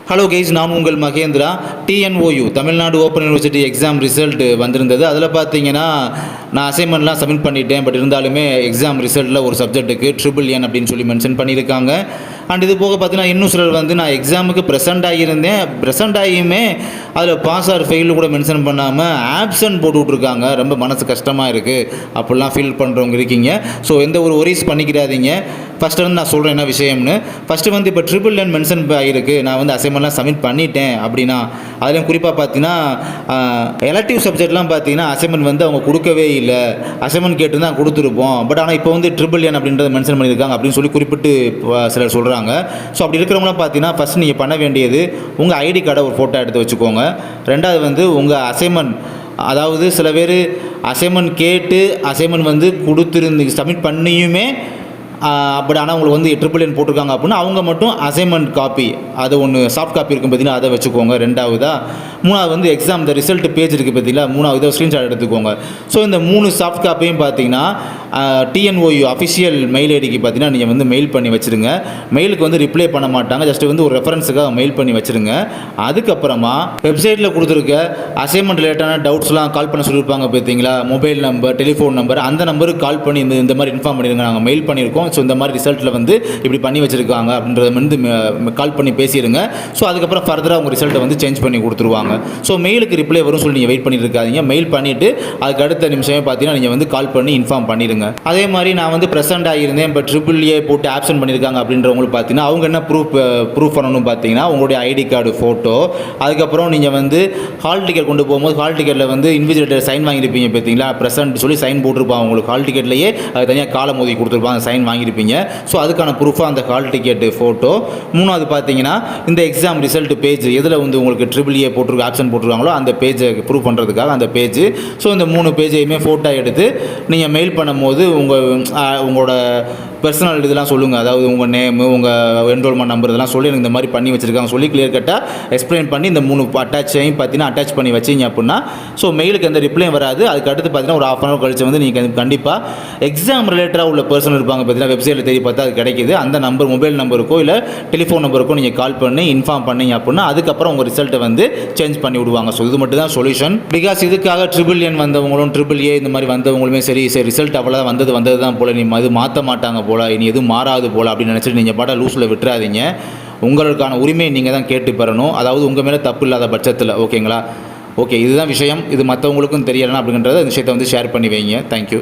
Hello guys, நான் உங்கள் Mahendra. TNOU Tamil Nadu open university exam result வந்திருந்தது. அதில் பார்த்தீங்கன்னா நான் அசைன்மெண்ட்லாம் சப்மிட் பண்ணிட்டேன். பட் இருந்தாலுமே எக்ஸாம் ரிசல்ட்டில் ஒரு சப்ஜெக்ட்டுக்கு NNN அப்படின்னு சொல்லி மென்ஷன் பண்ணியிருக்காங்க. அண்ட் இது போக பார்த்தீங்கன்னா இன்னும் சிலர் வந்து நான் எக்ஸாமுக்கு ப்ரெசென்ட் ஆகியிருந்தேன், ப்ரெசென்ட் ஆகியுமே அதில் பாஸ் ஆர் ஃபெயிலு கூட மென்ஷன் பண்ணாமல் ஆப்சன்ட் போட்டு விட்ருக்காங்க. ரொம்ப மனசு கஷ்டமாக இருக்குது. அப்படிலாம் ஃபீல் பண்ணுறவங்க இருக்கீங்க. ஸோ எந்த ஒரு ஒரீஸ் பண்ணிக்கிறாதீங்க. ஃபஸ்ட்டு வந்து நான் சொல்கிறேன் என்ன விஷயம்னு. ஃபஸ்ட்டு வந்து இப்போ NNN மென்ஷன் ஆகிருக்கு. நான் வந்து அசைன்மெண்ட்லாம் சப்மிட் பண்ணிட்டேன் அப்படின்னா, அதுலேயும் குறிப்பாக பார்த்தீங்கன்னா எலக்டிவ் சப்ஜெக்ட்லாம் பார்த்தீங்கன்னா அசைன்மெண்ட் வந்து அவங்க கொடுக்கவே இல்லை. அசைன்மெண்ட் கேட்டு தான் கொடுத்துருப்போம். பட் ஆனால் இப்போ வந்து NNN அப்படின்றத மென்ஷன் பண்ணியிருக்காங்க அப்படின்னு சொல்லி குறிப்பிட்டு சிலர் சொல்கிறாங்க. ஸோ அப்படி இருக்கிறவங்களாம் பார்த்தீங்கன்னா ஃபஸ்ட் நீங்கள் பண்ண வேண்டியது உங்கள் ஐடி கார்டை ஒரு ஃபோட்டோ எடுத்து வச்சுக்கோங்க. ரெண்டாவது வந்து உங்கள் அசைன்மெண்ட், அதாவது சில பேர் அசைன்மெண்ட் கேட்டு அசைன்மெண்ட் வந்து கொடுத்துருந்து சப்மிட் பண்ணியுமே பட் ஆனால் உங்களுக்கு வந்து NNN போட்டிருக்காங்க அப்படின்னா அவங்க மட்டும் அசைன்மெண்ட் காப்பி, அது ஒன்று சாஃப்ட் காப்பி இருக்கும் பார்த்தீங்கன்னா அதை வச்சுக்கோங்க. மூணாவது வந்து எக்ஸாம் இந்த ரிசல்ட் பேஜ் இருக்குது பார்த்தீங்களா, மூணாவது ஸ்க்ரீன்ஷாட் எடுத்துக்கோங்க. ஸோ இந்த 3 சாஃப்ட் காப்பியும் பார்த்தீங்கன்னா டிஎன்ஓயு அஃபிஷியல் மெயில் ஐடிக்கு பார்த்தீங்கன்னா நீங்கள் வந்து மெயில் பண்ணி வச்சுருங்க. மெயிலுக்கு வந்து ரிப்ளை பண்ண மாட்டாங்க, ஜஸ்ட் வந்து ஒரு ரெஃபரன்ஸுக்காக மெயில் பண்ணி வச்சுருங்க. அதுக்கப்புறமா வெப்சைட்டில் கொடுத்துருக்க அசைன்மெண்ட் ரிலேட்டான டவுட்ஸ்லாம் கால் பண்ண சொல்லியிருப்பாங்க பார்த்தீங்களா, மொபைல் நம்பர், டெலிஃபோன் நம்பர், அந்த நம்பருக்கு கால் பண்ணி இந்த மாதிரி இன்ஃபார்ம் பண்ணிடுங்க, நாங்கள் மெயில் பண்ணியிருக்கோம். ஸோ இந்த மாதிரி ரிசல்ட்டில் வந்து இப்படி பண்ணி வச்சுருக்காங்க அப்படின்றத வந்து கால் பண்ணி பேசிடுங்க. ஸோ அதுக்கப்புறம் ஃபர்தராக உங்கள் ரிசல்ட்டை வந்து சேஞ்ச் பண்ணி கொடுத்துருவாங்க. ஸோ மெயிலுக்கு ரிப்ளை வரும் சொல்லி நீங்கள் வெயிட் பண்ணிட்டு இருக்காதீங்க. மெயில் பண்ணிவிட்டு அதுக்கு அடுத்த நிமிஷமே பார்த்தீங்கன்னா நீங்கள் வந்து கால் பண்ணி இன்ஃபார்ம் பண்ணிடுங்க. அதே மாதிரி நான் வந்து ப்ரெசென்ட் ஆகியிருந்தேன் பட் AAA போட்டு ஆப்சன்ட் பண்ணியிருக்காங்க அப்படின்றவங்களுக்கு பார்த்தீங்கன்னா அவங்க என்ன ப்ரூஃப் பண்ணணும் பார்த்தீங்கன்னா உங்களுடைய ஐடி கார்டு ஃபோட்டோ, அதுக்கப்புறம் நீங்கள் வந்து ஹால் டிக்கெட் கொண்டு போகும்போது ஹால் டிக்கெட்டில் வந்து இன்விஜிலேட்டர் சைன் வாங்கியிருப்பீங்க பார்த்தீங்களா, ப்ரெசென்ட் சொல்லி சைன் போட்டிருப்பாங்க உங்களுக்கு. ஹால் டிக்கெட்லேயே அது தனியாக காலம் மோதி கொடுத்துருப்பாங்க, சைன் வாங்கியிருப்பீங்க. ஸோ அதுக்கான ப்ரூஃபாக அந்த ஹால் டிக்கெட்டு ஃபோட்டோ. மூணாவது பார்த்தீங்கன்னா இந்த எக்ஸாம் ரிசல்ட் பேஜ் எதில் வந்து உங்களுக்கு AAA போட்டிருக்கு ஆப்ஷன் போட்டிருக்காங்களோ அந்த பேஜை ப்ரூவ் பண்ணுறதுக்காக அந்த பேஜ். ஸோ இந்த 3 பேஜையுமே ஃபோட்டோ எடுத்து நீங்கள் மெயில் பண்ணும்போது உங்களோட பர்சனல் இதெல்லாம் சொல்லுங்கள். அதாவது உங்கள் நேமு, உங்கள் என்ரோல்மெண்ட் நம்பர் இதெல்லாம் சொல்லி எனக்கு இந்த மாதிரி பண்ணி வச்சுருக்காங்க சொல்லி கிளியர் கட்டாக எக்ஸ்பிளைன் பண்ணி இந்த 3 அட்டாச்சையும் பார்த்தீங்கன்னா அட்டாச் பண்ணி வச்சிங்க அப்படின்னா ஸோ மெயிலுக்கு எந்த ரிப்ளையும் வராது. அதுக்கு அடுத்து பார்த்தீங்கன்னா ஒரு 1/2 hour கழிச்சு வந்து நீங்கள் கண்டிப்பாக எக்ஸாம் ரிலேட்டடாக உள்ள பர்சன் இருப்பாங்க பார்த்தீங்கன்னா, வெப்சைட்டில் தேடி பார்த்தா அது கிடைக்கிது. அந்த நம்பர் மொபைல் நம்பருக்கோ இல்லை டெலிஃபோன் நம்பருக்கோ நீங்கள் கால் பண்ணி இன்ஃபார்ம் பண்ணிங்க அப்படின்னா அதுக்கப்புறம் உங்கள் ரிசல்ட்டை வந்து சேஞ்ச் பண்ணி விடுவாங்க. ஸோ இது மட்டும் தான் சொல்யூஷன். பிகாஸ் இதுக்காக NNN வந்தவங்களும் AAA இந்த மாதிரி வந்தவங்களுமே சரி ரிசல்ட் அவ்வளோதான் வந்தது தான் போல், நீ அது மாற்ற மாட்டாங்க போல், இனி எதுவும் மாறாது போல் அப்படின்னு நினச்சிட்டு நீங்கள் பாட்ட லூஸில் விட்டுறாதீங்க. உங்களுக்கான உரிமையை நீங்கள் தான் கேட்டு பெறணும். அதாவது உங்கள் மேலே தப்பு இல்லாத பட்சத்தில். ஓகேங்களா? ஓகே, இதுதான் விஷயம். இது மற்றவங்களுக்கும் தெரியலைன்னா அப்படின்றத இந்த விஷயத்தை வந்து ஷேர் பண்ணி வைங்க. தேங்க்யூ.